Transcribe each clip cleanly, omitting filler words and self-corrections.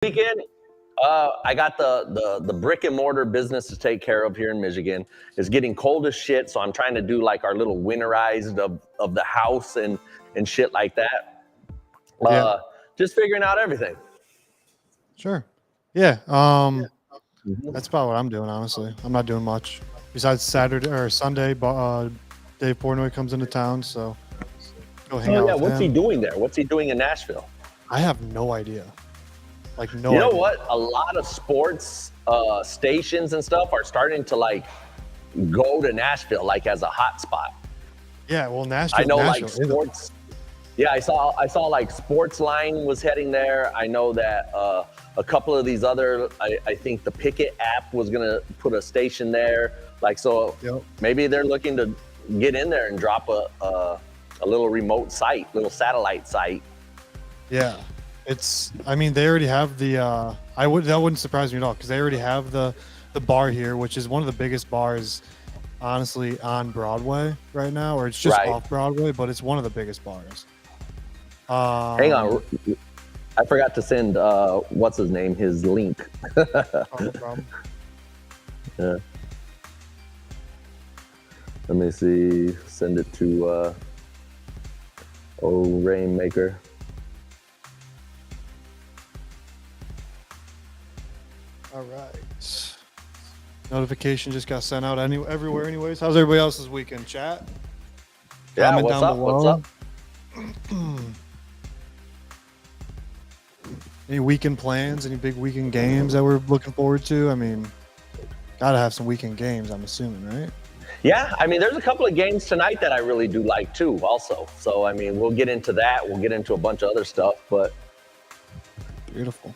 Weekend, I got the brick and mortar business to take care of here in Michigan. It's getting cold as shit, so I'm trying to do like our little winterized of the house and shit like that. Just figuring out everything. Sure. Yeah. That's about what I'm doing, honestly. I'm not doing much besides Saturday or Sunday. Dave Portnoy comes into town, so go hang out with what's him. he doing there? What's he doing in Nashville? I have no idea. Like no. You know idea. what? A lot of sports stations and stuff are starting to like go to Nashville like as a hot spot. Yeah, well, Nashville. I know Nashville, like sports. Yeah, I saw like Sportsline was heading there. I know that a couple of these other, I think the Picket app was gonna put a station there. Like so, maybe they're looking to get in there and drop a little remote site, little satellite site. Yeah, I mean, they already have the. That wouldn't surprise me at all because they already have the bar here, which is one of the biggest bars, honestly, on Broadway right now, or it's just off Broadway, but it's one of the biggest bars. Hang on, I forgot to send what's his name, his link. No problem. Yeah. Let me see. Send it to Rainmaker. All right. Notification just got sent out everywhere. Anyways, how's everybody else's weekend? Chat. Yeah. Comment what's up? What's up? Any weekend plans? Any big weekend games that we're looking forward to? I mean, gotta have some weekend games, I'm assuming, right? Yeah, I mean, there's a couple of games tonight that I really do like too, also. So, I mean, we'll get into that. We'll get into a bunch of other stuff, but. Beautiful.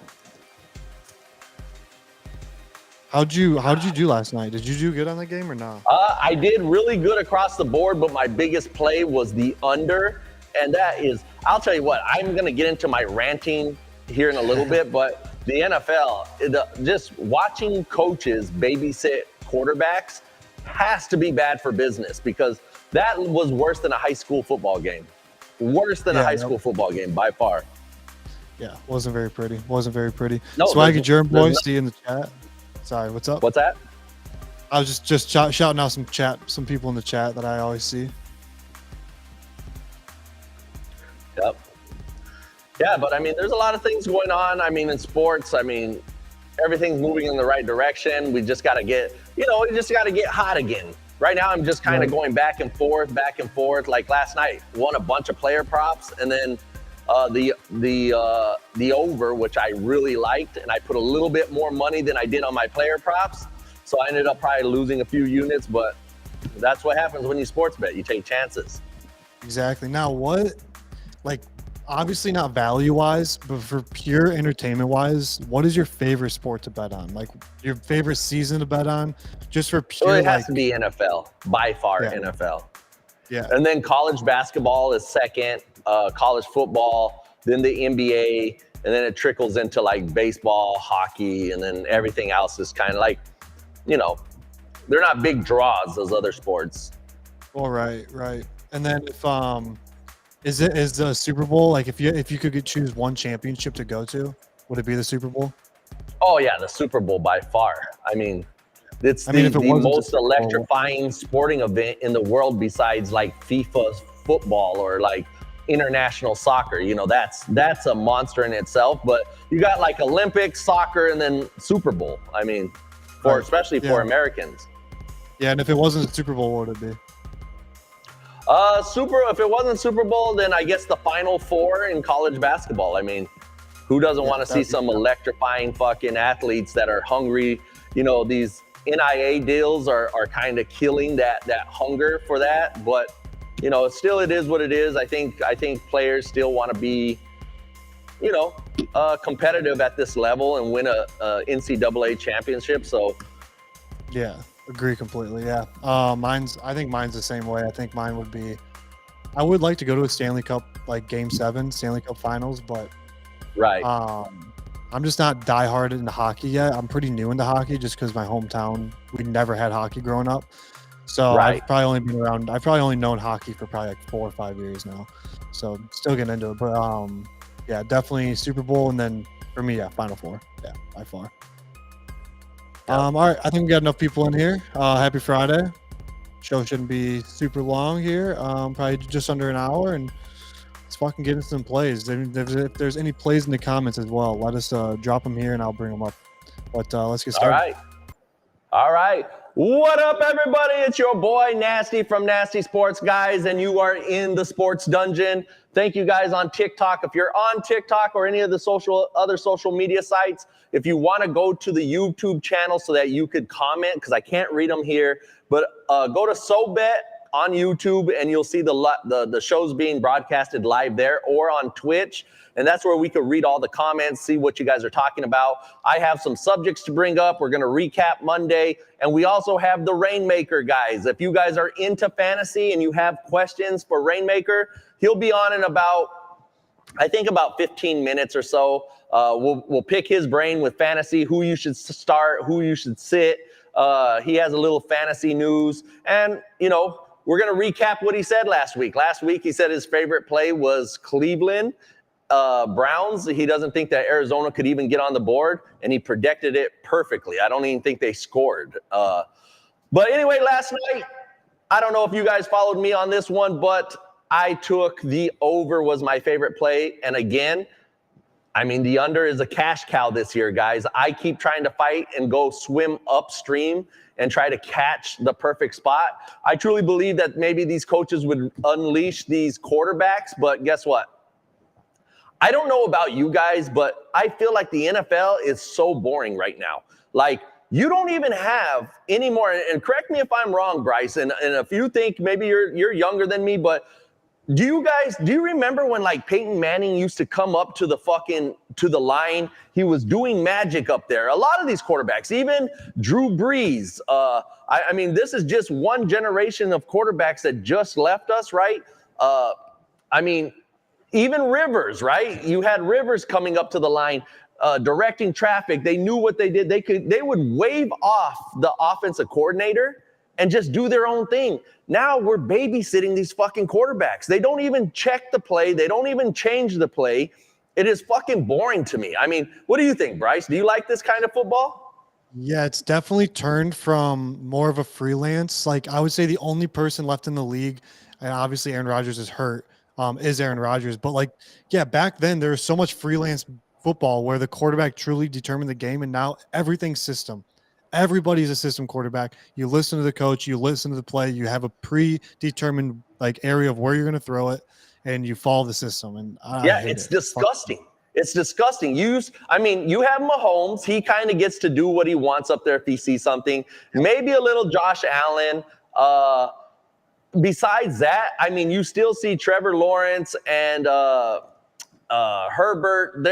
How'd you do last night? Did you do good on the game or not? I did really good across the board, but my biggest play was the under. And that is, I'll tell you what, I'm going to get into my ranting here in a little bit, but the NFL, just watching coaches babysit quarterbacks has to be bad for business because that was worse than a high school football game. Worse than a high school football game by far. Yeah, wasn't very pretty. No, Swaggy Germ Boy, see you in the chat. Sorry, what's up? What's that? I was just shouting out some people in the chat that I always see. Yep. Yeah, but I mean, there's a lot of things going on. I mean, in sports, I mean, everything's moving in the right direction. We just got to get, hot again. Right now, I'm just kind of going back and forth. Like last night, won a bunch of player props, and then the over, which I really liked, and I put a little bit more money than I did on my player props. So I ended up probably losing a few units, but that's what happens when you sports bet. You take chances. Exactly. Now obviously not value-wise, but for pure entertainment-wise, what is your favorite sport to bet on? Like your favorite season to bet on? Just for pure. Well, it has to be NFL, by far NFL. Yeah. And then college basketball is second, college football, then the NBA, and then it trickles into like baseball, hockey, and then everything else is kind of like, they're not big draws, those other sports. All right. And then if is the Super Bowl, like if you could choose one championship to go to, would it be the Super Bowl? Oh yeah, the Super Bowl by far. I mean, it's the most electrifying sporting event in the world besides like FIFA football or like international soccer. That's a monster in itself. But you got like Olympics, soccer, and then Super Bowl. I mean, especially for Americans. Yeah, and if it wasn't the Super Bowl, what would it be? If it wasn't Super Bowl, then I guess the Final Four in college basketball. I mean, who doesn't want to see some electrifying fucking athletes that are hungry? These NIA deals are kind of killing that hunger for that. But, still it is what it is. I think players still want to be, competitive at this level and win a NCAA championship. So, yeah. Agree completely. Yeah. I think mine's the same way. I think mine would be, I would like to go to a Stanley Cup, like Game 7, Stanley Cup Finals, but I'm just not diehard into hockey yet. I'm pretty new into hockey just because my hometown, we never had hockey growing up. So I've probably only known hockey for probably like 4 or 5 years now. So still getting into it. But yeah, definitely Super Bowl. And then For me, yeah, Final Four. Yeah, by far. All right, I think we got enough people in here. Happy Friday. Show shouldn't be super long here. Probably just under an hour, and let's fucking get into some plays. If there's any plays in the comments as well, let us drop them here, and I'll bring them up. But let's get started. All right. What up, everybody? It's your boy Nasty from Nasty Sports, guys, and you are in the Sports Dungeon. Thank you guys on TikTok. If you're on TikTok or any of the other social media sites, if you want to go to the YouTube channel so that you could comment, because I can't read them here, but go to SoBet on YouTube and you'll see the shows being broadcasted live there, or on Twitch. And that's where we could read all the comments, see what you guys are talking about. I have some subjects to bring up. We're going to recap Monday. And we also have the Rainmaker, guys. If you guys are into fantasy and you have questions for Rainmaker, he'll be on in about 15 minutes or so. We'll pick his brain with fantasy, who you should start, who you should sit. He has a little fantasy news. And, we're going to recap what he said last week. Last week, he said his favorite play was Cleveland Browns. He doesn't think that Arizona could even get on the board, and he predicted it perfectly. I don't even think they scored. But anyway, last night, I don't know if you guys followed me on this one, but I took the over was my favorite play. And again, the under is a cash cow this year, guys. I keep trying to fight and go swim upstream and try to catch the perfect spot. I truly believe that maybe these coaches would unleash these quarterbacks, but guess what? I don't know about you guys, but I feel like the NFL is so boring right now. Like, you don't even have any more, and correct me if I'm wrong, Bryce, and if you think maybe you're younger than me, but do you remember when like Peyton Manning used to come up to the line? He was doing magic up there. A lot of these quarterbacks, even Drew Brees. This is just one generation of quarterbacks that just left us, right? Even Rivers, right? You had Rivers coming up to the line, directing traffic. They knew what they did. They would wave off the offensive coordinator and just do their own thing. Now we're babysitting these fucking quarterbacks. They don't even check the play. They don't even change the play. It is fucking boring to me. What do you think, Bryce? Do you like this kind of football? Yeah, it's definitely turned from more of a freelance. Like, I would say the only person left in the league, and obviously Aaron Rodgers is hurt, is Aaron Rodgers. But back then there was so much freelance football where the quarterback truly determined the game, and now everything's system. Everybody's a system quarterback. You listen to the coach, you listen to the play, you have a predetermined area of where you're going to throw it, and you follow the system. And it's disgusting. It's disgusting. You have Mahomes. He kind of gets to do what he wants up there if he sees something. Maybe a little Josh Allen. Besides that, you still see Trevor Lawrence and Herbert.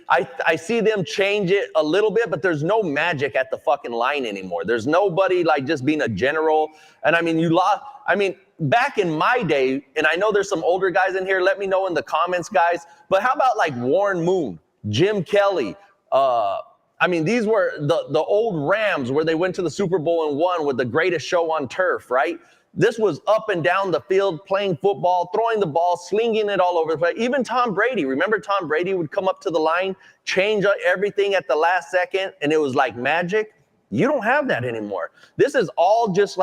I see them change it a little bit, but there's no magic at the fucking line anymore. There's nobody just being a general. And back in my day, and I know there's some older guys in here, let me know in the comments, guys, but how about Warren Moon, Jim Kelly? These were the old Rams where they went to the Super Bowl and won with the greatest show on turf, right? This was up and down the field, playing football, throwing the ball, slinging it all over the place. Even Tom Brady. Remember Tom Brady would come up to the line, change everything at the last second, and it was like magic? You don't have that anymore. This is all just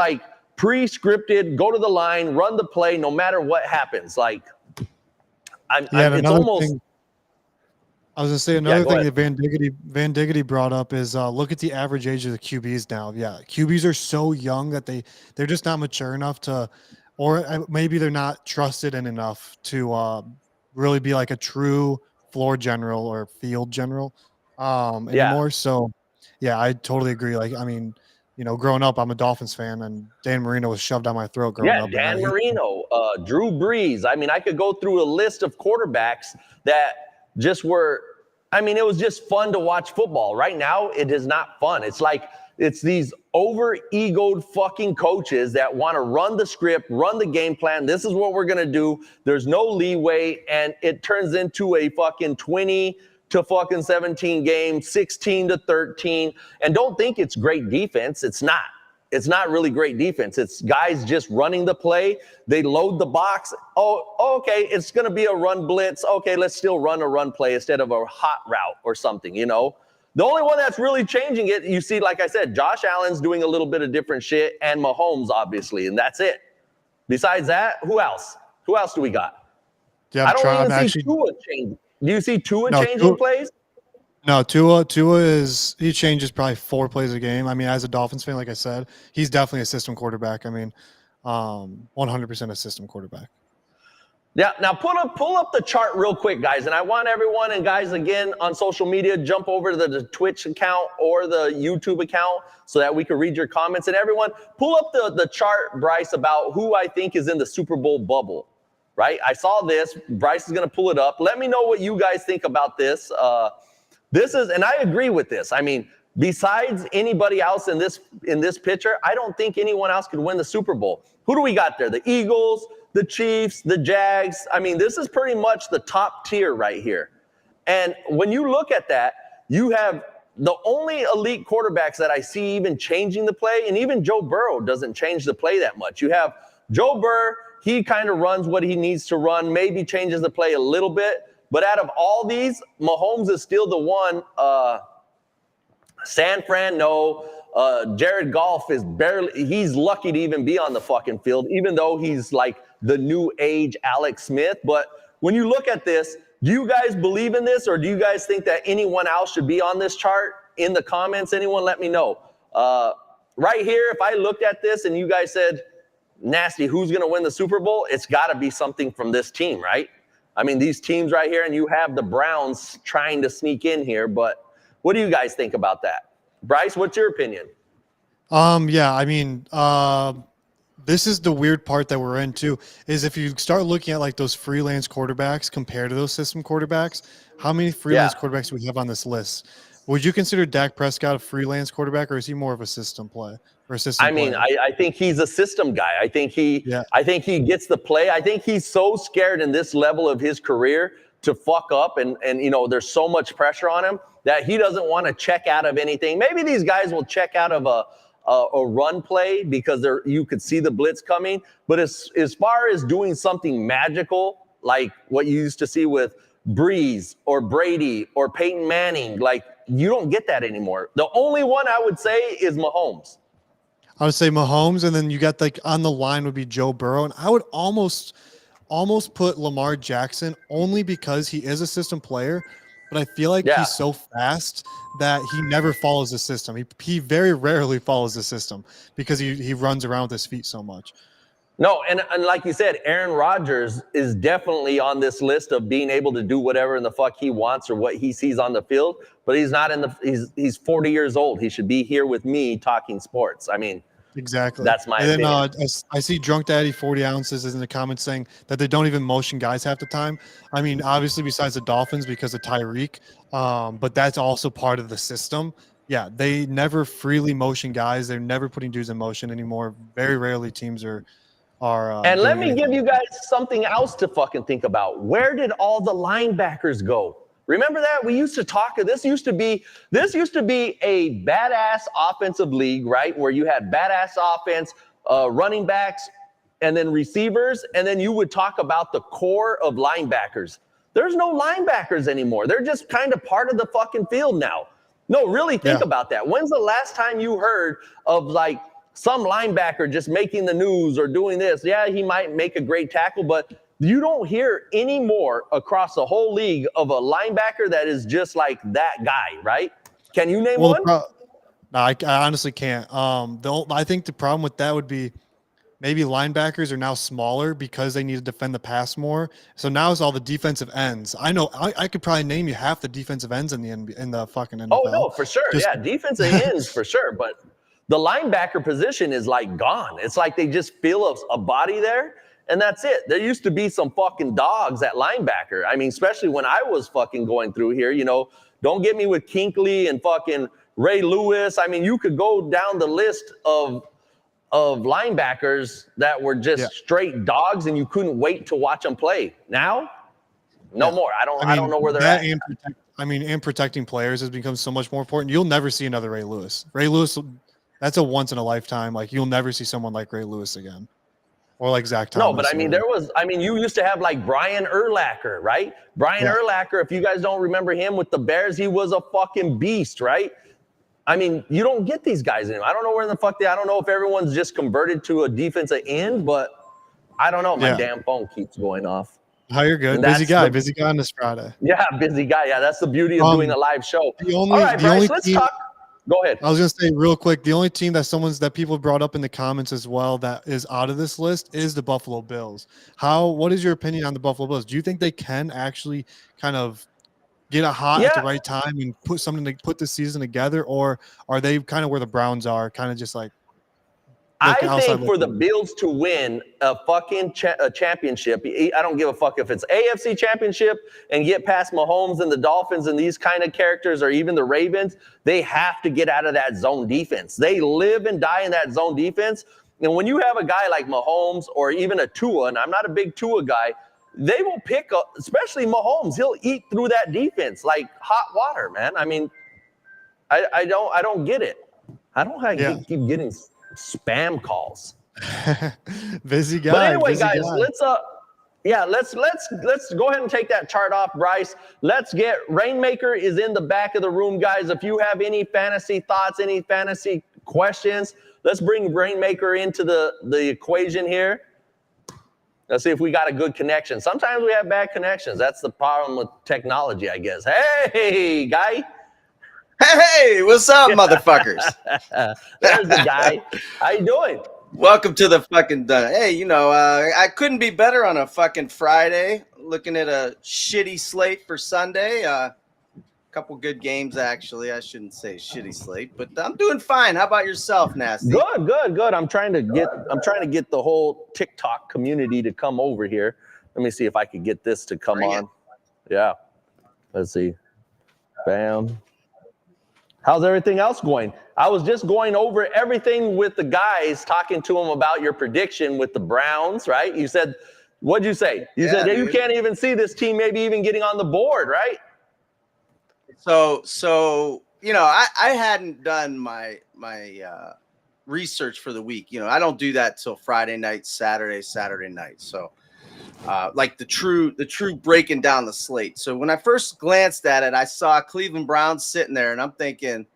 pre-scripted, go to the line, run the play, no matter what happens. It's almost... I was going to say another thing that Van Diggity brought up is look at the average age of the QBs now. Yeah, QBs are so young that they're just not mature enough to, or maybe they're not trusted in enough to really be a true floor general or field general anymore. So, yeah, I totally agree. Growing up, I'm a Dolphins fan, and Dan Marino was shoved down my throat growing up. Yeah, Dan Marino, Drew Brees. I could go through a list of quarterbacks that just were, it was just fun to watch football. Right now, it is not fun. It's these over-egoed fucking coaches that want to run the script, run the game plan. This is what we're going to do. There's no leeway, and it turns into a fucking 20 to fucking 17 game, 16 to 13. And don't think it's great defense. It's not. It's not really great defense. It's guys just running the play. They load the box. Oh, okay, it's going to be a run blitz. Okay, let's still run a run play instead of a hot route or something, you know. The only one that's really changing it, you see, like I said, Josh Allen's doing a little bit of different shit, and Mahomes, obviously, and that's it. Besides that, who else? Who else do we got? Yeah, I don't even see Tua changing. Do you see Tua changing plays? No, Tua he changes probably 4 plays a game. I mean, as a Dolphins fan, like I said, he's definitely a system quarterback. I mean, 100% a system quarterback. Yeah, now pull up the chart real quick, guys. And I want everyone and guys, again, on social media, jump over to the Twitch account or the YouTube account so that we can read your comments. And everyone, pull up the chart, Bryce, about who I think is in the Super Bowl bubble, right? I saw this. Bryce is going to pull it up. Let me know what you guys think about this. And I agree with this. I mean, besides anybody else in this picture, I don't think anyone else could win the Super Bowl. Who do we got there? The Eagles, the Chiefs, the Jags. I mean, this is pretty much the top tier right here. And when you look at that, you have the only elite quarterbacks that I see even changing the play, and even Joe Burrow doesn't change the play that much. You have Joe Burrow, he kind of runs what he needs to run, maybe changes the play a little bit. But out of all these, Mahomes is still the one. San Fran, no. Jared Goff is he's lucky to even be on the fucking field, even though he's like the new age Alex Smith. But when you look at this, do you guys believe in this, or do you guys think that anyone else should be on this chart? In the comments, anyone let me know. Right here, if I looked at this and you guys said, nasty, who's going to win the Super Bowl? It's got to be something from this team, right? I mean, these teams right here, and you have the Browns trying to sneak in here, but what do you guys think about that? Bryce, what's your opinion? Yeah, I mean, this is the weird part that we're in too, is if you start looking at like those freelance quarterbacks compared to those system quarterbacks, how many freelance quarterbacks do we have on this list? Would you consider Dak Prescott a freelance quarterback, or is he more of a system play or a system player? I think he's a system guy. I think he gets the play. I think he's so scared in this level of his career to fuck up, and you know, there's so much pressure on him that he doesn't want to check out of anything. Maybe these guys will check out of a run play because you could see the blitz coming. But as far as doing something magical, like what you used to see with Breeze or Brady or Peyton Manning, like, you don't get that anymore. The only one I would say is Mahomes. I would say Mahomes, and then you got like on the line would be Joe Burrow, and I would almost put Lamar Jackson only because he is a system player, but I feel like he's so fast that he never follows the system. He very rarely follows the system because he runs around with his feet so much. No, and like you said, Aaron Rodgers is definitely on this list of being able to do whatever in the fuck he wants or what he sees on the field, but he's not he's 40 years old. He should be here with me talking sports. I mean, exactly. That's my opinion. Then I see Drunk Daddy 40 ounces is in the comments saying that they don't even motion guys half the time. I mean, obviously besides the Dolphins because of Tyreek, but that's also part of the system. Yeah, they never freely motion guys. They're never putting dudes in motion anymore. Very rarely teams are and let me give you guys something else to fucking think about. Where did all the linebackers go? Remember that? We used to talk. This used to be a badass offensive league, right? Where you had badass offense, running backs, and then receivers, and then you would talk about the core of linebackers. There's no linebackers anymore. They're just kind of part of the fucking field now. No, really think about that. When's the last time you heard of like some linebacker just making the news or doing this? Yeah, he might make a great tackle, but you don't hear any more across the whole league of a linebacker that is just like that guy, right? Can you name one? No, I honestly can't. I think the problem with that would be maybe linebackers are now smaller because they need to defend the pass more. So now it's all the defensive ends. I know I could probably name you half the defensive ends in the fucking NFL. Oh no, for sure. Defensive ends for sure, but the linebacker position is like gone. It's like they just feel a body there, and that's it. There used to be some fucking dogs at linebacker. I mean, especially when I was fucking going through here, you know, don't get me with Kinkley and fucking Ray Lewis. I mean, you could go down the list of linebackers that were just straight dogs, and you couldn't wait to watch them play. Now, no more. I don't know where they're at. And protecting players has become so much more important. You'll never see another Ray Lewis. Ray Lewis that's a once in a lifetime. Like you'll never see someone like Ray Lewis again, or like Zach No, Thomas. but I mean, you used to have like Brian Urlacher, right? Brian Urlacher, if you guys don't remember him with the Bears, he was a fucking beast, right? I mean, you don't get these guys anymore. I don't know where the fuck I don't know if everyone's just converted to a defensive end, but I don't know. My damn phone keeps going off. Oh, you're good. Busy guy on this Friday. Yeah, busy guy. Yeah, that's the beauty of doing a live show. All right, Bryce, let's talk. Go ahead. I was going to say real quick, the only team that people brought up in the comments as well that is out of this list is the Buffalo Bills. What is your opinion on the Buffalo Bills? Do you think they can actually kind of get a hot at the right time and put something to put this season together, or are they kind of where the Browns are, kind of just like I think for the Bills to win a fucking championship, I don't give a fuck if it's AFC championship and get past Mahomes and the Dolphins and these kind of characters, or even the Ravens, they have to get out of that zone defense. They live and die in that zone defense. And when you have a guy like Mahomes or even a Tua, and I'm not a big Tua guy, they will pick up, especially Mahomes. He'll eat through that defense like hot water, man. I mean, I don't get it. I don't know how you keep getting spam calls. Busy guy. But anyway, guys, let's go ahead and take that chart off, Bryce. Let's get Rainmaker is in the back of the room, guys. If you have any fantasy thoughts, any fantasy questions, let's bring Rainmaker into the equation here. Let's see if we got a good connection. Sometimes we have bad connections. That's the problem with technology, I guess. Hey, guy. Hey, what's up, motherfuckers? There's the guy. How you doing? Welcome to the fucking hey, I couldn't be better on a fucking Friday. Looking at a shitty slate for Sunday. Couple good games, actually. I shouldn't say shitty slate, but I'm doing fine. How about yourself, Nasty? Good. I'm trying to get the whole TikTok community to come over here. Let me see if I could get this to come on. Yeah. Let's see. Bam. How's everything else going? I was just going over everything with the guys, talking to them about your prediction with the Browns, right? You said, what'd you say? You said you can't even see this team maybe even getting on the board, right? So I hadn't done my research for the week. I don't do that till Friday night, Saturday night. So like the true breaking down the slate. So when I first glanced at it, I saw Cleveland Browns sitting there, and I'm thinking,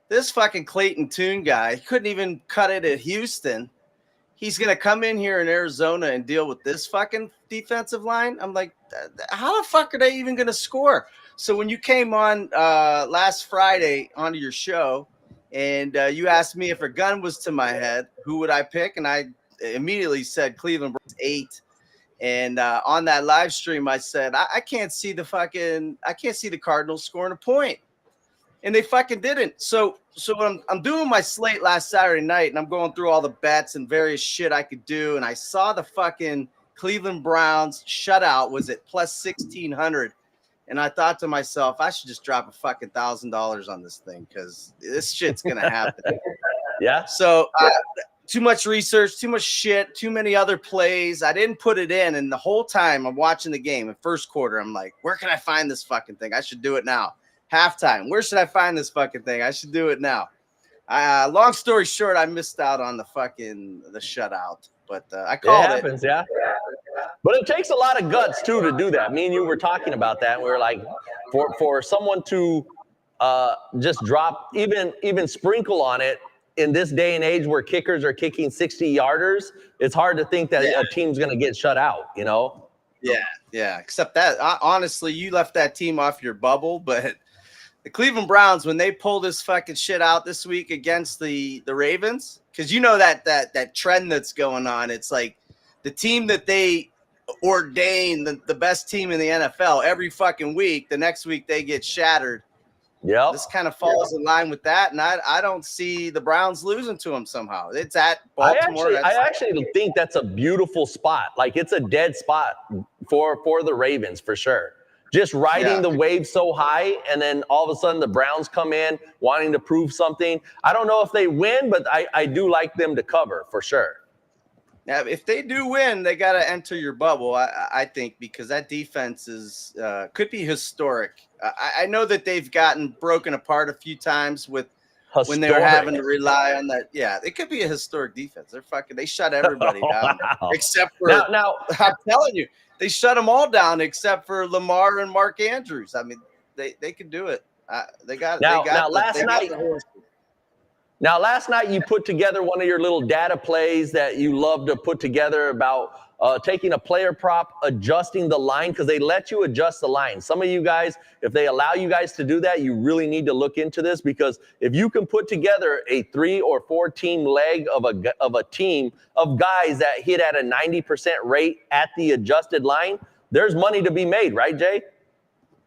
this fucking Clayton Tune guy couldn't even cut it at Houston. He's going to come in here in Arizona and deal with this fucking defensive line. I'm like, how the fuck are they even going to score? So when you came on last Friday onto your show and you asked me if a gun was to my head, who would I pick? And I immediately said Cleveland Browns 8. And on that live stream, I said, I can't see the Cardinals scoring a point. And they fucking didn't. So when I'm doing my slate last Saturday night, and I'm going through all the bets and various shit I could do, and I saw the fucking Cleveland Browns shutout was at plus 1,600. And I thought to myself, I should just drop a fucking $1,000 on this thing because this shit's going to happen. Yeah. So too much research, too much shit, too many other plays. I didn't put it in. And the whole time I'm watching the game in first quarter, I'm like, where can I find this fucking thing? I should do it now. Halftime, where should I find this fucking thing? I should do it now. Long story short, I missed out on the shutout. But I called it. It happens, yeah. But it takes a lot of guts, too, to do that. Me and you were talking about that. And we were like, for someone to just drop, even sprinkle on it, in this day and age where kickers are kicking 60-yarders, it's hard to think that a team's going to get shut out, Yeah. Except that, honestly, you left that team off your bubble. But the Cleveland Browns, when they pull this fucking shit out this week against the Ravens, because that trend that's going on, it's like the team that they ordain the best team in the NFL every fucking week, the next week they get shattered. Yeah, this kind of falls in line with that, and I don't see the Browns losing to them somehow. It's at Baltimore. I actually think that's a beautiful spot. Like, it's a dead spot for the Ravens for sure. Just riding the wave so high, and then all of a sudden the Browns come in wanting to prove something. I don't know if they win, but I do like them to cover for sure. Now, if they do win, they got to enter your bubble, I think, because that defense could be historic. I know that they've gotten broken apart a few times with when they're having to rely on that. Yeah, it could be a historic defense. They shut everybody down Wow. except for now. I'm telling you, they shut them all down except for Lamar and Mark Andrews. I mean, they could do it. Now, last night you put together one of your little data plays that you love to put together about taking a player prop, adjusting the line, because they let you adjust the line. Some of you guys, if they allow you guys to do that, you really need to look into this, because if you can put together a 3 or 4 team leg of a team of guys that hit at a 90% rate at the adjusted line, there's money to be made, right, Jay?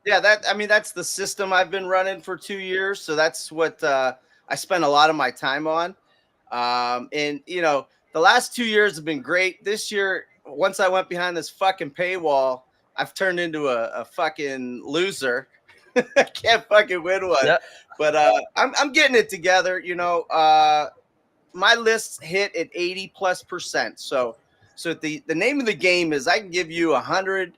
Yeah, that's the system I've been running for 2 years. So that's what I spent a lot of my time on. And, the last 2 years have been great. This year, once I went behind this fucking paywall, I've turned into a fucking loser. I can't fucking win one. Yep. But I'm getting it together. My lists hit at 80+%. So the name of the game is I can give you 100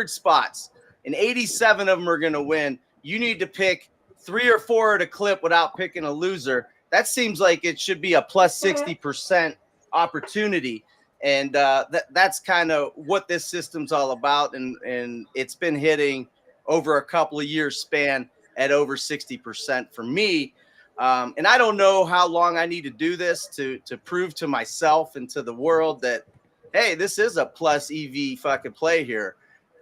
spots, and 87 of them are going to win. You need to pick 3 or 4 at a clip without picking a loser. That seems like it should be a plus 60% opportunity. And that's kind of what this system's all about. And it's been hitting over a couple of years span at over 60% for me. And I don't know how long I need to do this to prove to myself and to the world that, hey, this is a plus EV fucking play here.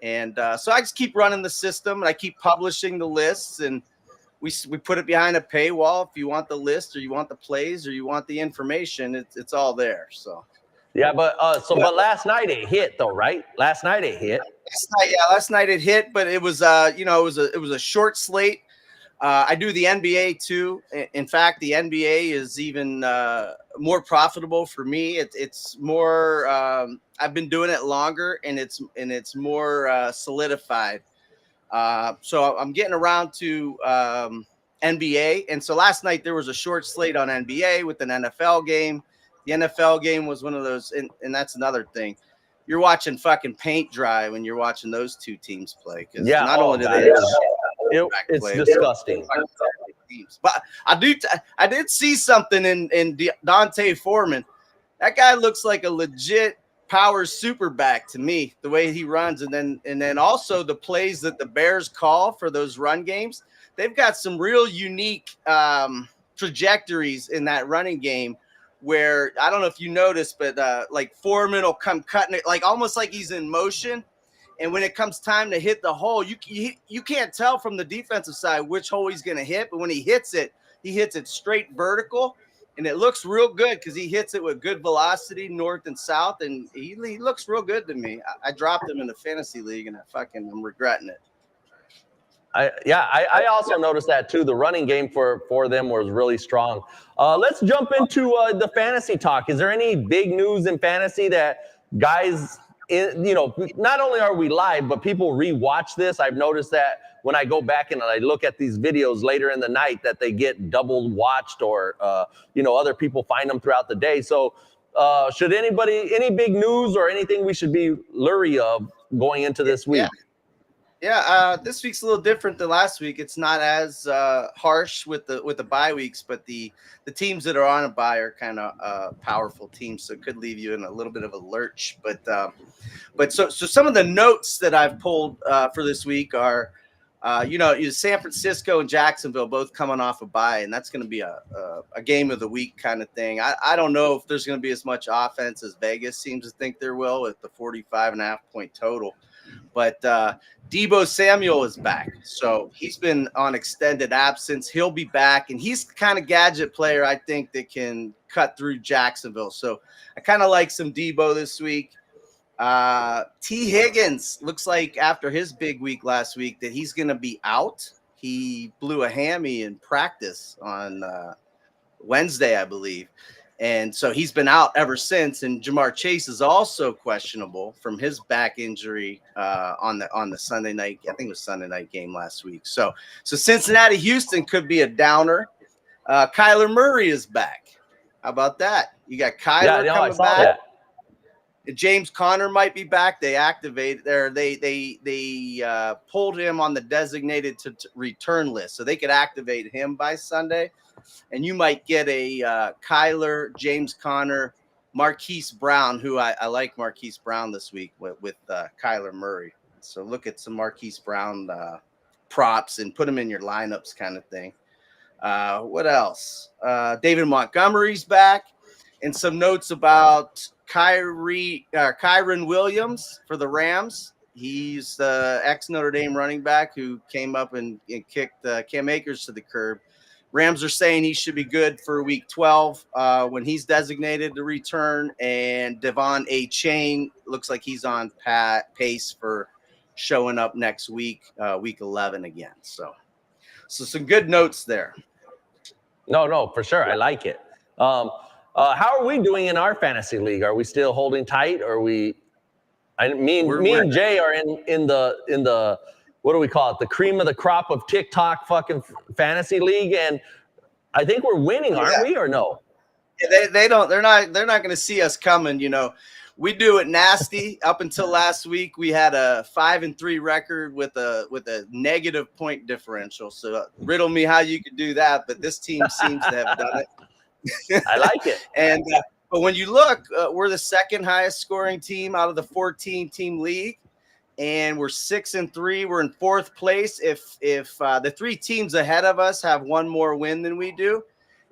And so I just keep running the system, and I keep publishing the lists, and we put it behind a paywall. If you want the list, or you want the plays, or you want the information, it's all there. So yeah, but last night it hit though, right? Last night it hit. Last night it hit, but it was it was a short slate. I do the NBA too. In fact, the NBA is even more profitable for me. It's more. I've been doing it longer, and it's more solidified. So I'm getting around to NBA, and so last night there was a short slate on NBA with an NFL game. The NFL game was one of those, and that's another thing. You're watching fucking paint dry when you're watching those two teams play. Because not only do they. It's disgusting. But I did see something in Dante Foreman. That guy looks like a legit power super back to me, the way he runs. And then also the plays that the Bears call for those run games. They've got some real unique trajectories in that running game where I don't know if you noticed, but like Foreman will come cutting it, like almost like he's in motion. And when it comes time to hit the hole, you can't tell from the defensive side which hole he's going to hit. But when he hits it straight vertical, and it looks real good because he hits it with good velocity north and south. And he looks real good to me. I dropped him in the fantasy league, and I'm regretting it. I also noticed that too. The running game for them was really strong. Let's jump into the fantasy talk. Is there any big news in fantasy that guys? Not only are we live, but people rewatch this. I've noticed that when I go back and I look at these videos later in the night, that they get double watched, or other people find them throughout the day. So, should any big news or anything we should be leery of going into this week? Yeah. This week's a little different than last week. It's not as harsh with the bye weeks, but the teams that are on a bye are kind of powerful teams, so it could leave you in a little bit of a lurch. But so some of the notes that I've pulled for this week are, San Francisco and Jacksonville both coming off a bye, and that's going to be a game of the week kind of thing. I don't know if there's going to be as much offense as Vegas seems to think there will with the 45.5 point total. But Deebo Samuel is back. So he's been on extended absence. He'll be back, and he's the kind of gadget player I think that can cut through Jacksonville. So I kind of like some Deebo this week. T. Higgins looks like after his big week last week that he's going to be out. He blew a hammy in practice on Wednesday, I believe. And so he's been out ever since. And Jamar Chase is also questionable from his back injury on the Sunday night. I think it was Sunday night game last week. So Cincinnati, Houston could be a downer. Kyler Murray is back. How about that? You got Kyler coming back. James Conner might be back. They activated there. They pulled him on the designated to return list, so they could activate him by Sunday. And you might get a Kyler, James Conner, Marquise Brown, who I like Marquise Brown this week with Kyler Murray. So look at some Marquise Brown props and put them in your lineups, kind of thing. What else? David Montgomery's back, and some notes about Kyron Williams for the Rams. He's the ex-Notre Dame running back who came up and kicked Cam Akers to the curb. Rams are saying he should be good for week 12 when he's designated to return. And Devon A. Chain looks like he's on pace for showing up next week, week 11 again. So some good notes there. No, for sure. I like it. How are we doing in our fantasy league? Are we still holding tight? Or are we? Me and Jay are in the what do we call it? The cream of the crop of TikTok fucking fantasy league, and I think we're winning, aren't we? Or no? Yeah, they're not going to see us coming. You know, we do it nasty. Up until last week, we had a 5-3 record with a negative point differential. So riddle me how you could do that, but this team seems to have done it. I like it. And but when you look, we're the second highest scoring team out of the 14-team league, and we're 6-3. We're in fourth place. If the three teams ahead of us have one more win than we do,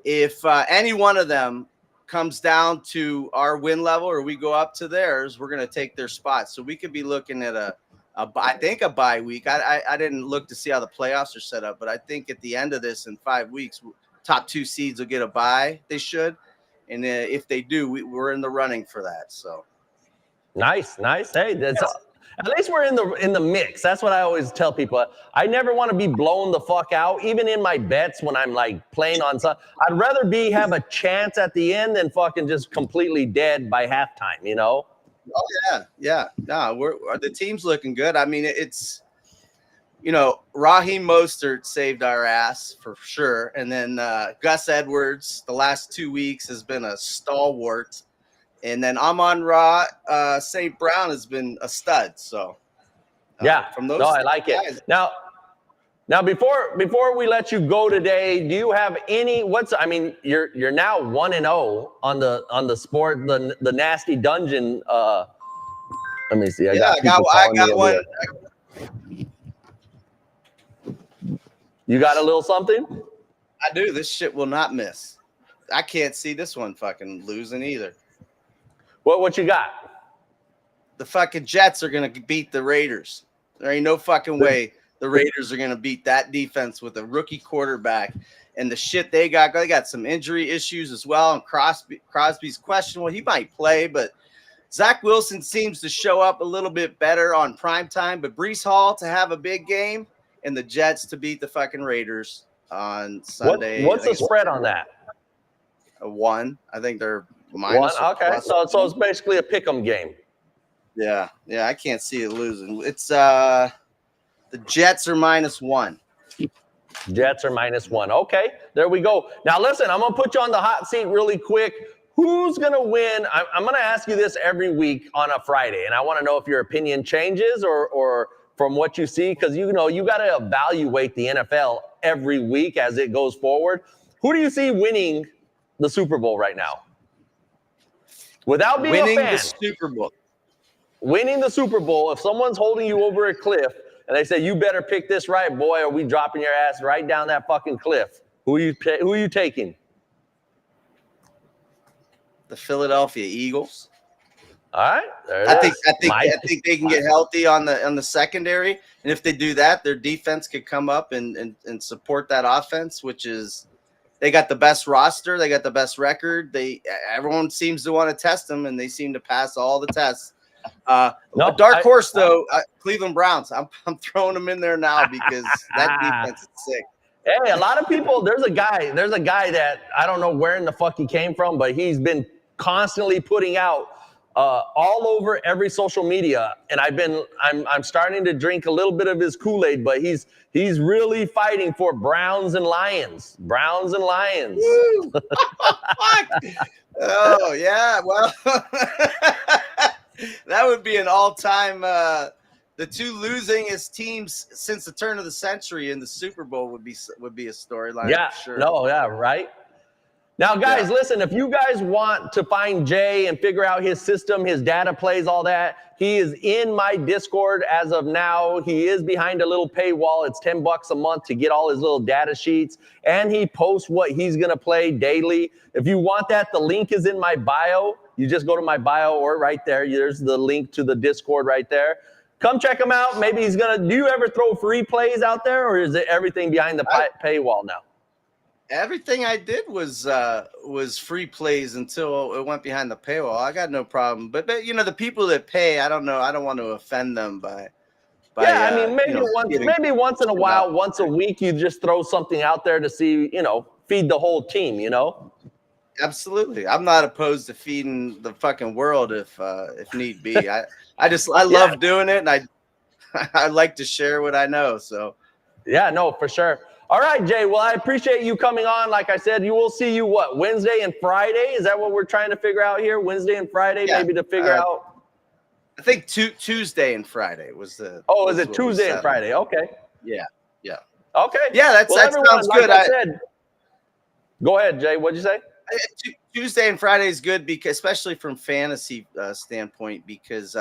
if any one of them comes down to our win level or we go up to theirs, we're going to take their spot. So we could be looking at I think a bye week. I didn't look to see how the playoffs are set up, but I think at the end of this in 5 weeks, top 2 seeds will get a bye. They should. And if they do, we're in the running for that. So nice. Hey, that's at least we're in the mix. That's what I always tell people. I never want to be blown the fuck out, even in my bets when I'm like playing on some. I'd rather have a chance at the end than fucking just completely dead by halftime. You know? Oh yeah. No, the team's looking good. I mean, it's. You know, Raheem Mostert saved our ass for sure. And then Gus Edwards, the last 2 weeks, has been a stalwart. And then Amon-Ra St. Brown has been a stud. So, from those I like guys. it. Now, before we let you go today, do you have any? I mean, you're now 1-0 on the sport, the nasty dungeon. Let me see. I got one. You got a little something? I do. This shit will not miss. I can't see this one fucking losing either. What you got? The fucking Jets are going to beat the Raiders. There ain't no fucking way the Raiders are going to beat that defense with a rookie quarterback. And the shit they got some injury issues as well. And Crosby's questionable. He might play, but Zach Wilson seems to show up a little bit better on primetime. But Breece Hall to have a big game. And the Jets to beat the fucking Raiders on Sunday. What's the spread on that? 1. I think they're minus 1. Okay, so it's basically a pick'em game. Yeah. I can't see it losing. It's the Jets are -1. Jets are -1. Okay, there we go. Now listen, I'm gonna put you on the hot seat really quick. Who's gonna win? I'm gonna ask you this every week on a Friday, and I want to know if your opinion changes or from what you see, because you got to evaluate the NFL every week as it goes forward. Who do you see winning the Super Bowl right now? Without being winning a fan. the Super Bowl. Winning the Super Bowl, if someone's holding you over a cliff and they say, you better pick this right, boy, or we dropping your ass right down that fucking cliff. Who are you taking? The Philadelphia Eagles. All right. I think they can get healthy on the secondary, and if they do that, their defense could come up and support that offense, which is they got the best roster, they got the best record. Everyone seems to want to test them, and they seem to pass all the tests. A dark horse though, Cleveland Browns. I'm throwing them in there now because that defense is sick. Hey, a lot of people. There's a guy that I don't know where in the fuck he came from, but he's been constantly putting out. All over every social media, and I'm starting to drink a little bit of his Kool-Aid, but he's really fighting for Browns and Lions. Oh yeah, well, That would be an all-time. The two losingest teams since the turn of the century in the Super Bowl would be a storyline. Yeah, for sure. no, yeah, right. Now, guys, Yeah. listen, if you guys want to find Jay and figure out his system, his data plays, all that, he is in my Discord as of now. He is behind a little paywall. It's $10 a month to get all his little data sheets, and he posts what he's going to play daily. If you want that, the link is in my bio. You just go to my bio or right there. There's the link to the Discord right there. Come check him out. Maybe he's going to – do you ever throw free plays out there, or is it everything behind the paywall now? Everything I did was free plays until it went behind the paywall. I got no problem, but the people that pay, I don't know. I don't want to offend them by yeah, I mean, maybe once in a while, once a week, you just throw something out there to see, feed the whole team, Absolutely, I'm not opposed to feeding the fucking world if need be. I love doing it, and I like to share what I know. So yeah, no, for sure. All right, Jay. Well, I appreciate you coming on. Like I said, you will see you Wednesday and Friday? Is that what we're trying to figure out here? Wednesday and Friday, maybe to figure out. I think Tuesday and Friday was the. Oh, is it Tuesday and Friday? Okay. Yeah. Okay. Yeah, that sounds good. Like I said, go ahead, Jay. What'd you say? Tuesday and Friday is good because, especially from fantasy standpoint, because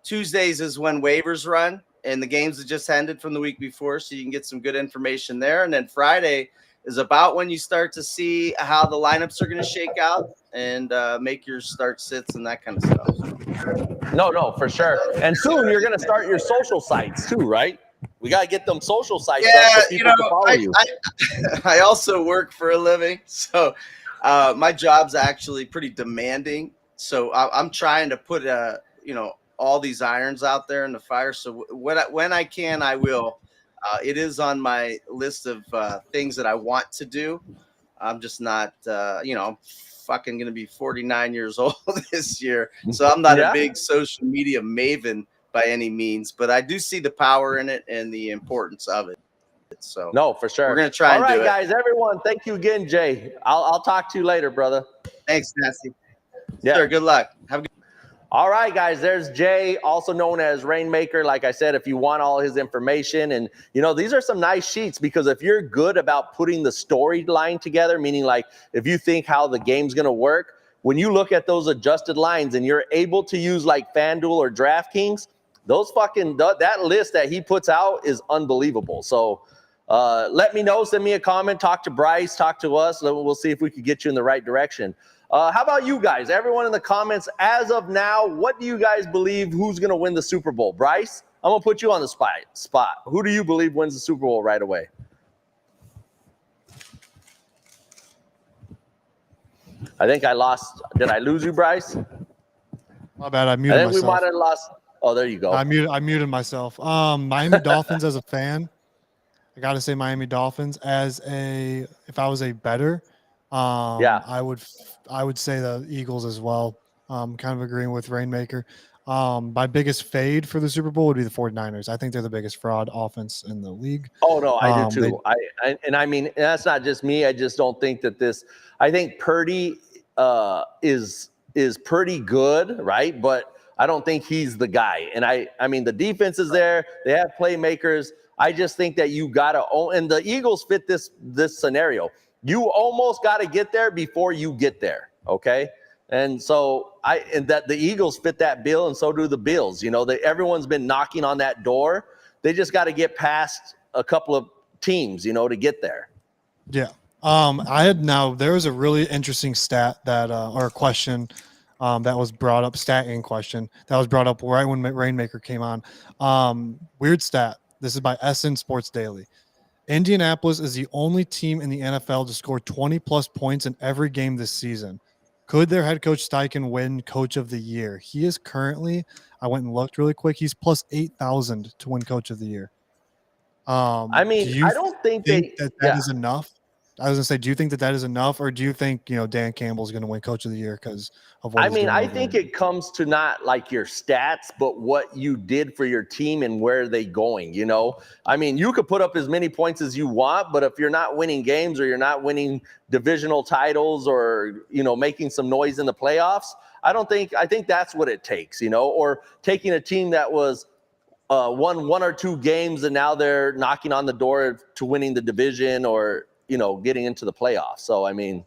Tuesdays is when waivers run and the games that just ended from the week before, so you can get some good information there. And then Friday is about when you start to see how the lineups are going to shake out and make your start sits and that kind of stuff. No, for sure. And soon you're going to start your social sites too, right? We got to get them social sites up so people can follow you. I also work for a living, so my job's actually pretty demanding. So I'm trying to put all these irons out there in the fire. So when I can, I will. It is on my list of things that I want to do. I'm just not, I'm fucking going to be 49 years old this year. So I'm not a big social media maven by any means, but I do see the power in it and the importance of it. So no, for sure. We're going to try and do it. All right, guys, everyone. Thank you again, Jay. I'll talk to you later, brother. Thanks, Nasty. Yeah. Sure, good luck. Have a good. All right, guys, there's Jay, also known as Rainmaker. Like I said, if you want all his information, and, these are some nice sheets, because if you're good about putting the storyline together, meaning like if you think how the game's going to work, when you look at those adjusted lines and you're able to use like FanDuel or DraftKings, that list that he puts out is unbelievable. So let me know, send me a comment, talk to Bryce, talk to us. We'll see if we can get you in the right direction. How about you guys? Everyone in the comments, as of now, what do you guys believe who's going to win the Super Bowl? Bryce, I'm going to put you on the spot. Who do you believe wins the Super Bowl right away? I think I lost. Did I lose you, Bryce? My bad. I muted myself. We might have lost. Oh, there you go. I muted myself. Miami Dolphins as a fan. I got to say Miami Dolphins if I was a bettor. I would say the Eagles as well. Kind of agreeing with Rainmaker. My biggest fade for the Super Bowl would be the 49ers. I think they're the biggest fraud offense in the league. Oh, no, I do too. I mean, that's not just me. I just don't think that I think Purdy is pretty good, right? But I don't think he's the guy. And I mean, the defense is there. They have playmakers. I just think that you got to own, and the Eagles fit this scenario. You almost got to get there before you get there, okay? And so that the Eagles fit that bill, and so do the Bills. Everyone's been knocking on that door. They just got to get past a couple of teams, to get there. Yeah. There was a really interesting stat or question that was brought up, stat in question, that was brought up right when Rainmaker came on. Weird stat. This is by SN Sports Daily. Indianapolis is the only team in the NFL to score 20-plus points in every game this season. Could their head coach Steichen win Coach of the Year? He is currently, I went and looked really quick, he's plus 8,000 to win Coach of the Year. I don't think that is enough. I was gonna say, do you think that is enough, or do you think Dan Campbell's gonna win Coach of the Year because of what I he's mean, doing I over think there? it comes to not like your stats, but what you did for your team and where they going, I mean, you could put up as many points as you want, but if you're not winning games or you're not winning divisional titles or, making some noise in the playoffs, I think that's what it takes, or taking a team that was won one or two games and now they're knocking on the door to winning the division or, getting into the playoffs. So, I mean,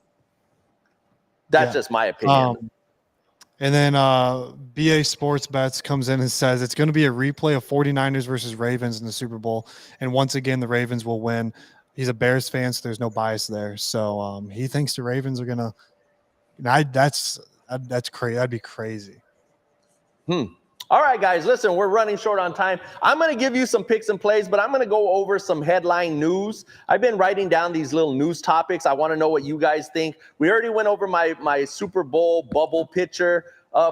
that's just my opinion. And then BA Sports Bets comes in and says it's going to be a replay of 49ers versus Ravens in the Super Bowl. And once again, the Ravens will win. He's a Bears fan, so there's no bias there. So he thinks the Ravens are going to – that's crazy. That'd be crazy. All right, guys, listen, we're running short on time. I'm going to give you some picks and plays, but I'm going to go over some headline news. I've been writing down these little news topics. I want to know what you guys think. We already went over my Super Bowl bubble picture.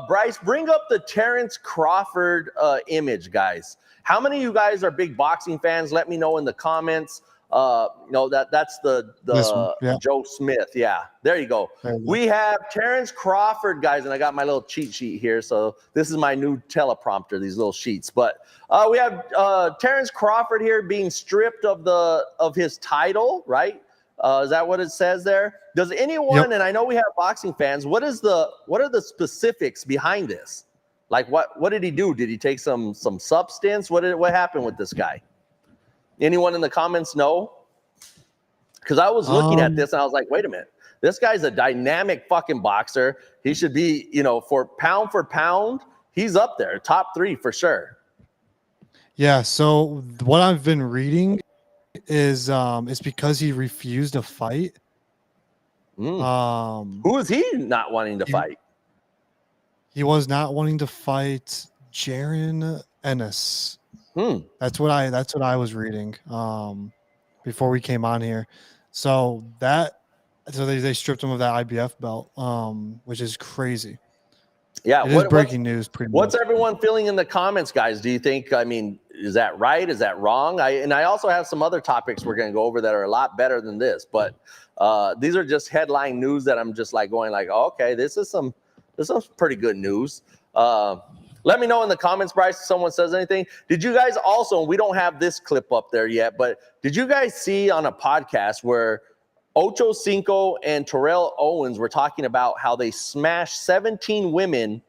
Bryce, bring up the Terrence Crawford image, guys. How many of you guys are big boxing fans? Let me know in the comments. That's the Joe Smith. Yeah, there you go. We have Terrence Crawford, guys, and I got my little cheat sheet here. So this is my new teleprompter, these little sheets. But we have Terrence Crawford here being stripped of his title, right? Is that what it says there? Does anyone, and I know we have boxing fans, what are the specifics behind this? Like what did he do? Did he take some substance? What happened with this guy? Anyone in the comments know? Because I was looking at this and I was like, wait a minute. This guy's a dynamic fucking boxer. He should be, for pound, he's up there, top 3 for sure. Yeah, so what I've been reading is it's because he refused to fight. Who is he not wanting to fight? He was not wanting to fight Jaron Ennis. That's what I was reading before we came on here. So they stripped him of that IBF belt, which is crazy. Yeah, it is breaking news. What's everyone feeling in the comments, guys? Do you think? I mean, is that right? Is that wrong? I also have some other topics we're going to go over that are a lot better than this, but these are just headline news that I'm just like going like, oh, okay, this is some pretty good news. Let me know in the comments, Bryce, if someone says anything. Did you guys also, we don't have this clip up there yet, but did you guys see on a podcast where Ocho Cinco and Terrell Owens were talking about how they smashed 17 women?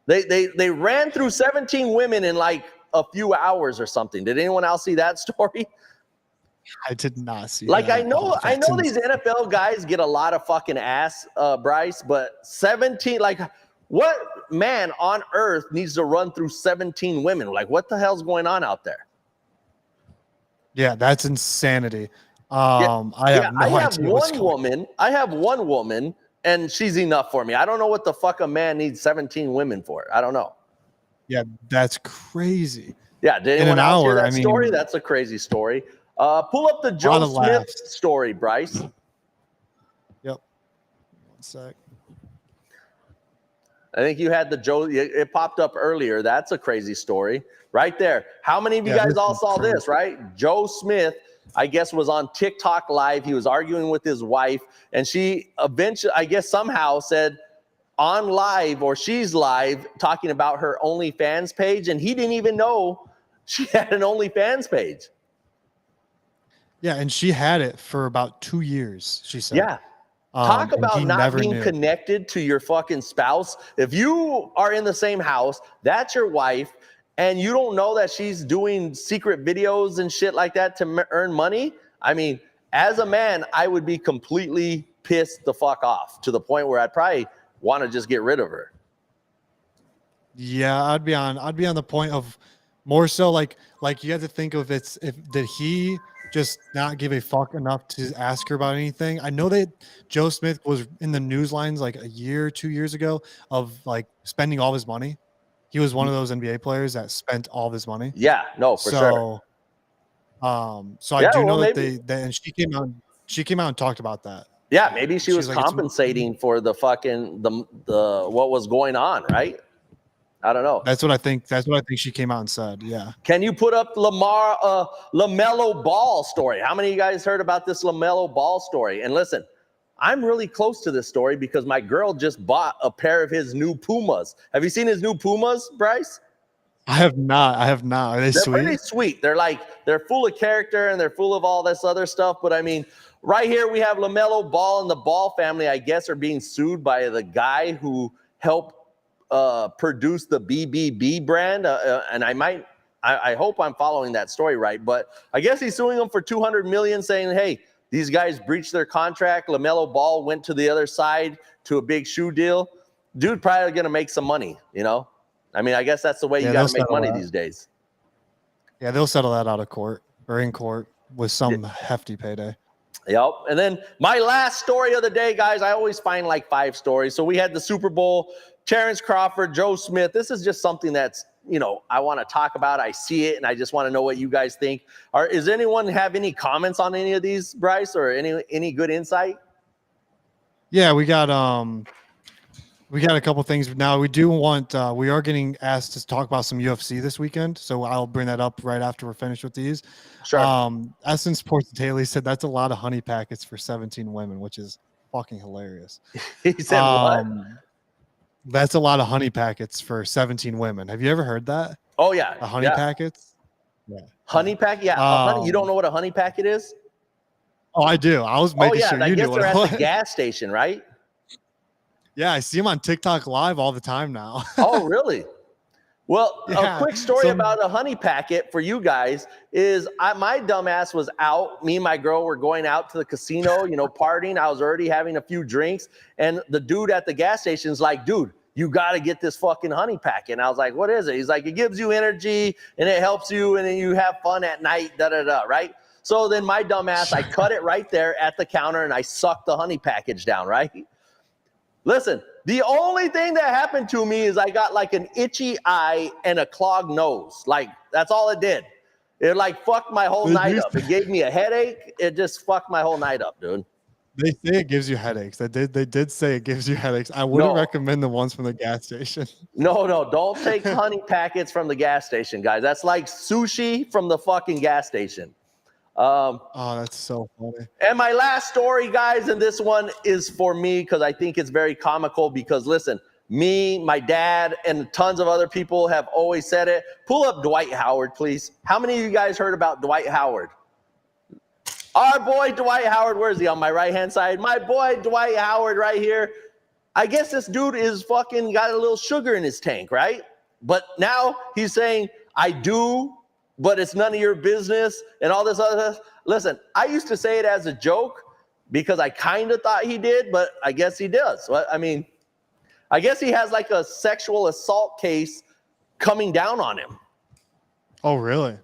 They ran through 17 women in like a few hours or something. Did anyone else see that story? I did not see like that. I know these NFL guys get a lot of fucking ass, Bryce, but 17, like what man on earth needs to run through 17 women? Like, what the hell's going on out there? Yeah, that's insanity. I have one woman, and she's enough for me. I don't know what the fuck a man needs 17 women for. I don't know. Yeah, that's crazy. Yeah, did anyone else hear that story? That's a crazy story. Pull up the Joe Smith story, Bryce. Yep. 1 sec. I think you had the Joe. It popped up earlier. That's a crazy story right there. How many of you guys all saw this, right? Joe Smith, I guess, was on TikTok live. He was arguing with his wife, and she eventually, I guess, somehow said on live, or she's live, talking about her OnlyFans page, and he didn't even know she had an OnlyFans page. Yeah, and she had it for about 2 years, she said. Yeah. Talk about not being connected to your fucking spouse. If you are in the same house, that's your wife, and you don't know that she's doing secret videos and shit like that to earn money. I mean, as a man, I would be completely pissed the fuck off to the point where I'd probably want to just get rid of her. Yeah, I'd be on the point of more so like you have to think of did he just not give a fuck enough to ask her about anything? I know that Joe Smith was in the news lines like a year or 2 years ago of like spending all his money. He was one of those NBA players that spent all of his money. Yeah, no, for sure. So I do know that and she came out and talked about that. Yeah, maybe she was like, compensating for the fucking the what was going on, right? I don't know. That's what I think. That's what I think she came out and said. Yeah. Can you put up LaMelo Ball story? How many of you guys heard about this LaMelo Ball story? And listen, I'm really close to this story because my girl just bought a pair of his new Pumas. Have you seen his new Pumas, Bryce? I have not. Are they They're sweet? pretty sweet. They're full of character and they're full of all this other stuff. But I mean, right here we have LaMelo Ball and the Ball family, I guess, are being sued by the guy who helped produce the BBB brand. And I hope I'm following that story right. But I guess he's suing them for $200 million, saying, hey, these guys breached their contract. LaMelo Ball went to the other side to a big shoe deal. Dude probably going to make some money, you know? I mean, I guess that's the way you got to make money these days. Yeah, they'll settle that out of court or in court with some hefty payday. Yep. And then my last story of the day, guys, I always find like 5 stories. So we had the Super Bowl, Terrence Crawford, Joe Smith. This is just something that's, you know, I want to talk about. I see it, and I just want to know what you guys think. Is anyone have any comments on any of these, Bryce, or any good insight? Yeah, we got a couple things now. We do want we are getting asked to talk about some UFC this weekend, so I'll bring that up right after we're finished with these. Sure. Essence Sports Daily said that's a lot of honey packets for 17 women, which is fucking hilarious. He said what? That's a lot of honey packets for 17 women. Have you ever heard that? Oh yeah, The honey packets. Yeah. Honey pack. Yeah. Honey, you don't know what a honey packet is? Oh, I do. I was making sure I you guess knew what they're it was. at the gas station, right? Yeah, I see them on TikTok Live all the time now. Oh, really? Well, Yeah, a quick story about a honey packet for you guys is my dumbass was out. Me and my girl were going out to the casino, you know, partying. I was already having a few drinks. And the dude at the gas station is like, dude, you got to get this fucking honey packet. And I was like, what is it? He's like, it gives you energy and it helps you and then you have fun at night, da-da-da, right? So then my dumbass, I cut it right there at the counter and I sucked the honey package down, right? Listen, the only thing that happened to me is I got like an itchy eye and a clogged nose. Like, that's all it did. It like fucked my whole night up. It gave me a headache. It just fucked my whole night up, dude. They say it gives you headaches. They did say it gives you headaches. I wouldn't recommend the ones from the gas station. No, don't take honey packets from the gas station, guys. That's like sushi from the fucking gas station. Oh, that's so funny. And my last story, guys, and this one is for me because I think it's very comical because, listen, me, my dad, and tons of other people have always said it. Pull up Dwight Howard, please. How many of you guys heard about Dwight Howard? Our boy Dwight Howard, where is he? On my right-hand side. My boy Dwight Howard right here. I guess this dude is fucking got a little sugar in his tank, right? But now he's saying, I do, but it's none of your business and all this other stuff. Listen, I used to say it as a joke because I kind of thought he did, but I guess he does. I mean, I guess he has like a sexual assault case coming down on him. Oh, really?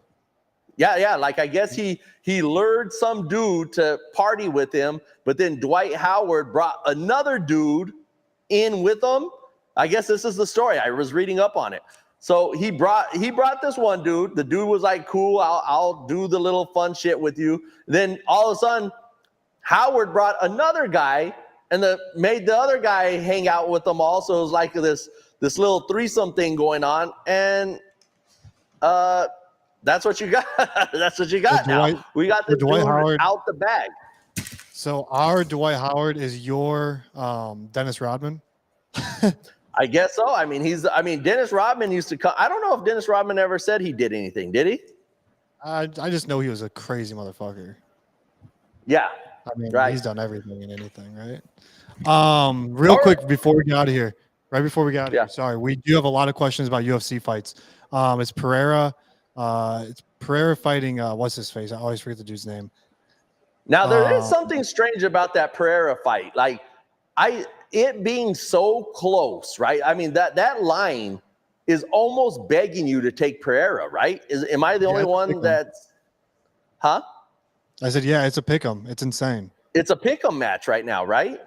Yeah. Like, I guess he lured some dude to party with him, but then Dwight Howard brought another dude in with him. I guess this is the story. I was reading up on it. So he brought this one dude. The dude was like, cool, I'll do the little fun shit with you. Then all of a sudden, Howard brought another guy and made the other guy hang out with them all. So it was like this little threesome thing going on. And that's what you got. That's what you got now. We got the Dwight Howard out the bag. So our Dwight Howard is your Dennis Rodman? I guess so. I mean, Dennis Rodman used to come. I don't know if Dennis Rodman ever said he did anything. Did he? I just know he was a crazy motherfucker. Yeah. I mean, right. He's done everything and anything, right? Real quick before we get out of here. Right before we get out of here. Sorry. We do have a lot of questions about UFC fights. It's Pereira. It's Pereira fighting what's his face? I always forget the dude's name. Now there is something strange about that Pereira fight. Like it being so close, right? I mean, that line is almost begging you to take Pereira, right? Am I the only one that's huh? I said, yeah, it's a pick'em. It's insane. It's a pick'em match right now, right?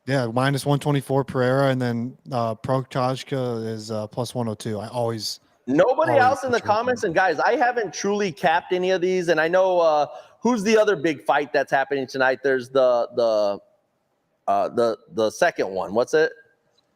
Yeah, minus 124 Pereira, and then Prochazka is plus 102. Nobody else in the comments, and guys, I haven't truly capped any of these, and I know who's the other big fight that's happening tonight. There's the second one. What's it?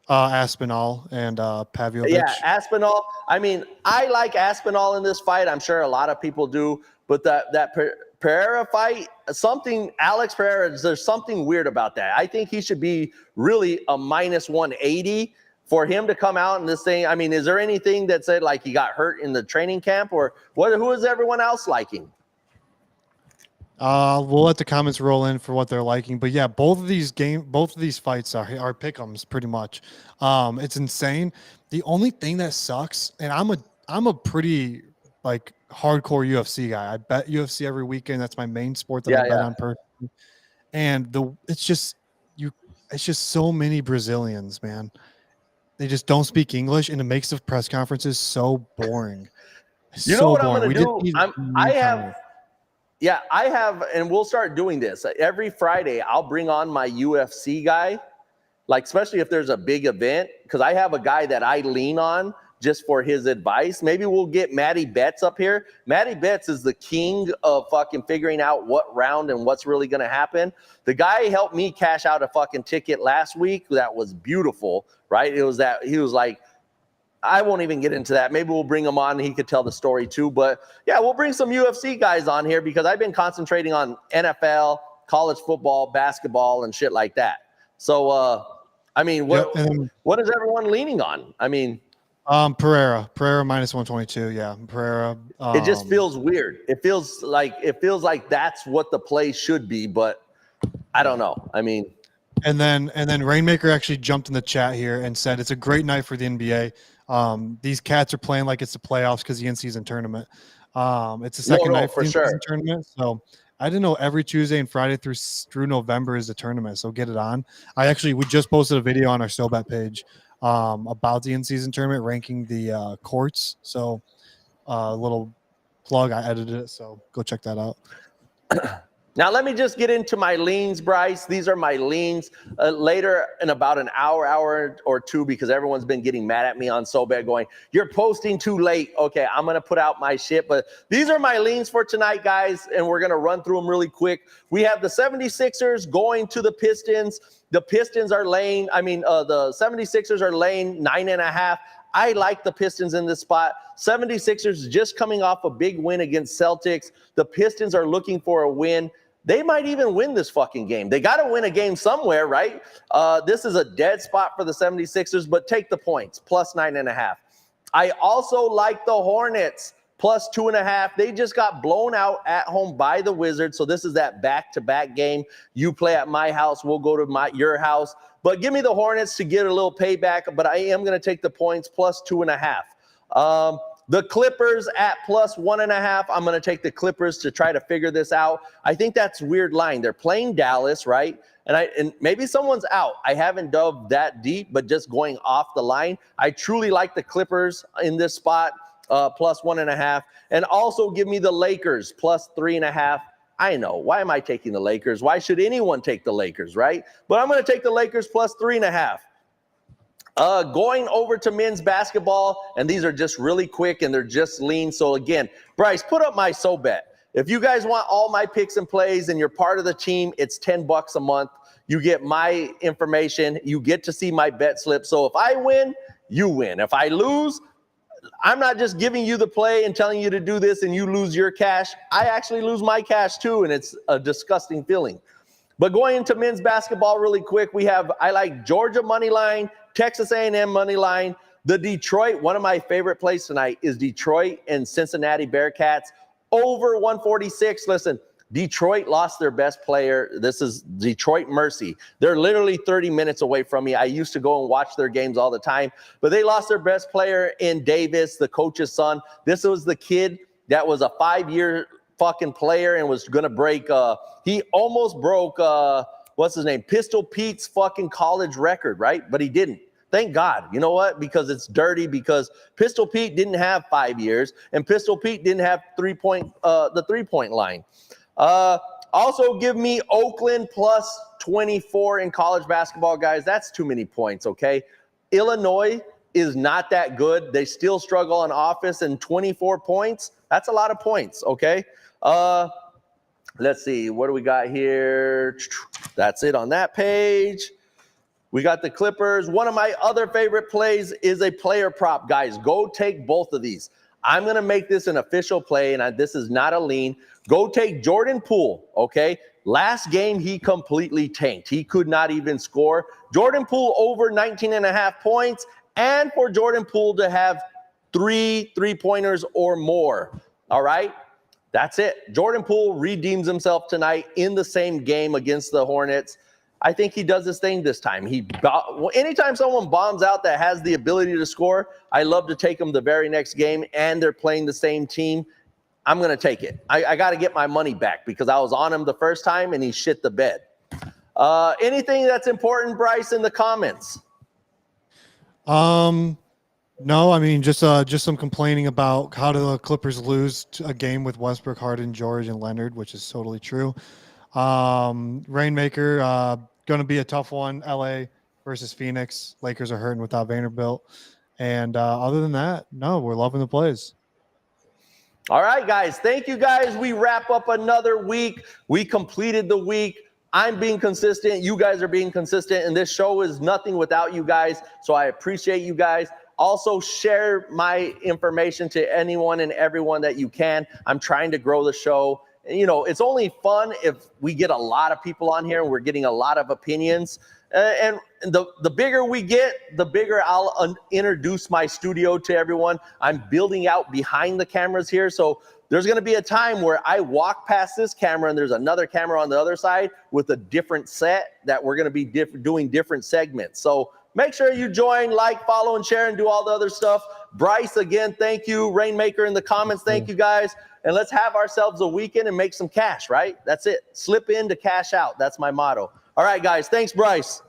Aspinall and Yeah, Pavlovich. Aspinall. I mean, I like Aspinall in this fight. I'm sure a lot of people do, but that Pereira fight, something Alex Pereira, there's something weird about that. I think he should be really a minus 180 for him to come out in this thing. I mean, is there anything that said like he got hurt in the training camp, or what? Who is everyone else liking? We'll let the comments roll in for what they're liking, but yeah, both of these fights are pick'ems pretty much. It's insane. The only thing that sucks, and I'm a pretty like hardcore UFC guy. I bet UFC every weekend. That's my main sport that I bet on personally. And it's just so many Brazilians, man. They just don't speak English, and it makes the press conferences so boring. You know what I'm going to do? I have, and we'll start doing this. Every Friday, I'll bring on my UFC guy, like especially if there's a big event, because I have a guy that I lean on just for his advice. Maybe we'll get Matty Betts up here. Matty Betts is the king of fucking figuring out what round and what's really going to happen. The guy helped me cash out a fucking ticket last week. That was beautiful, right? It was that he was like, I won't even get into that. Maybe we'll bring him on and he could tell the story too. But yeah, we'll bring some UFC guys on here because I've been concentrating on NFL, college football, basketball, and shit like that. So, I mean, what is everyone leaning on? I mean, Pereira minus 122. Yeah, Pereira. It just feels weird. It feels like that's what the play should be, but I don't know. I mean, and then Rainmaker actually jumped in the chat here and said it's a great night for the NBA. These cats are playing like it's the playoffs because the in-season tournament. It's the second night for the in-season tournament. So I didn't know every Tuesday and Friday through November is the tournament. So get it on. We just posted a video on our SoBet page about the in-season tournament, ranking the courts. So a little plug, I edited it. So go check that out. Now, let me just get into my leans, Bryce. These are my leans. Later in about an hour or two, because everyone's been getting mad at me on SoBet going, you're posting too late. Okay, I'm going to put out my shit. But these are my leans for tonight, guys, and we're going to run through them really quick. We have the 76ers going to the Pistons. The Pistons are laying, the 76ers are laying 9.5. I like the Pistons in this spot. 76ers just coming off a big win against Celtics. The Pistons are looking for a win. They might even win this fucking game. They got to win a game somewhere, right? This is a dead spot for the 76ers, but take the points, plus 9.5. I also like the Hornets, plus 2.5. They just got blown out at home by the Wizards, so this is that back-to-back game. You play at my house, we'll go to your house. But give me the Hornets to get a little payback, but I am going to take the points, plus 2.5. The Clippers at plus 1.5. I'm going to take the Clippers to try to figure this out. I think that's a weird line. They're playing Dallas, right? And maybe someone's out. I haven't dove that deep, but just going off the line, I truly like the Clippers in this spot, plus 1.5. And also give me the Lakers, plus 3.5. I know. Why am I taking the Lakers? Why should anyone take the Lakers, right? But I'm going to take the Lakers plus 3.5. Going over to men's basketball, and these are just really quick and they're just lean. So again, Bryce, put up my SoBet. If you guys want all my picks and plays and you're part of the team, it's $10 a month. You get my information. You get to see my bet slip. So if I win, you win. If I lose, I'm not just giving you the play and telling you to do this and you lose your cash. I actually lose my cash too, and it's a disgusting feeling. But going into men's basketball really quick, I like Georgia money line, Texas A&M money line. The Detroit, one of my favorite plays tonight is Detroit and Cincinnati Bearcats over 146. Listen, Detroit lost their best player. This is Detroit Mercy. They're literally 30 minutes away from me. I used to go and watch their games all the time, but they lost their best player in Davis, the coach's son. This was the kid that was a 5-year fucking player and was going to break, he almost broke, what's his name? Pistol Pete's fucking college record, right? But he didn't. Thank God. You know what? Because it's dirty, because Pistol Pete didn't have 5 years and Pistol Pete didn't have the 3-point line. Also give me Oakland plus 24 in college basketball, guys. That's too many points, okay? Illinois is not that good. They still struggle on offense, and 24 points, that's a lot of points, okay? Let's see, what do we got here? That's it on that page. We got the Clippers. One of my other favorite plays is a player prop. Guys, go take both of these. I'm going to make this an official play, and this is not a lean. Go take Jordan Poole, okay? Last game, he completely tanked. He could not even score. Jordan Poole over 19.5 points, and for Jordan Poole to have 3 3-pointers or more, all right? That's it. Jordan Poole redeems himself tonight in the same game against the Hornets. I think he does his thing this time. Anytime someone bombs out that has the ability to score, I love to take them the very next game, and they're playing the same team. I'm going to take it. I got to get my money back because I was on him the first time, and he shit the bed. Anything that's important, Bryce, in the comments? No, I mean, just some complaining about how the Clippers lose a game with Westbrook, Harden, George, and Leonard, which is totally true. Rainmaker, going to be a tough one. LA versus Phoenix. Lakers are hurting without Vanderbilt. And other than that, no, we're loving the plays. All right, guys. Thank you, guys. We wrap up another week. We completed the week. I'm being consistent. You guys are being consistent. And this show is nothing without you guys. So I appreciate you guys. Also, share my information to anyone and everyone that you can. I'm trying to grow the show. You know, it's only fun if we get a lot of people on here and we're getting a lot of opinions. And the bigger we get, the bigger I'll introduce my studio to everyone. I'm building out behind the cameras here. So there's going to be a time where I walk past this camera and there's another camera on the other side with a different set that we're going to be doing different segments. So make sure you join, like, follow, and share, and do all the other stuff. Bryce, again, thank you. Rainmaker in the comments, thank you, guys. And let's have ourselves a weekend and make some cash, right? That's it. Slip in to cash out. That's my motto. All right, guys. Thanks, Bryce.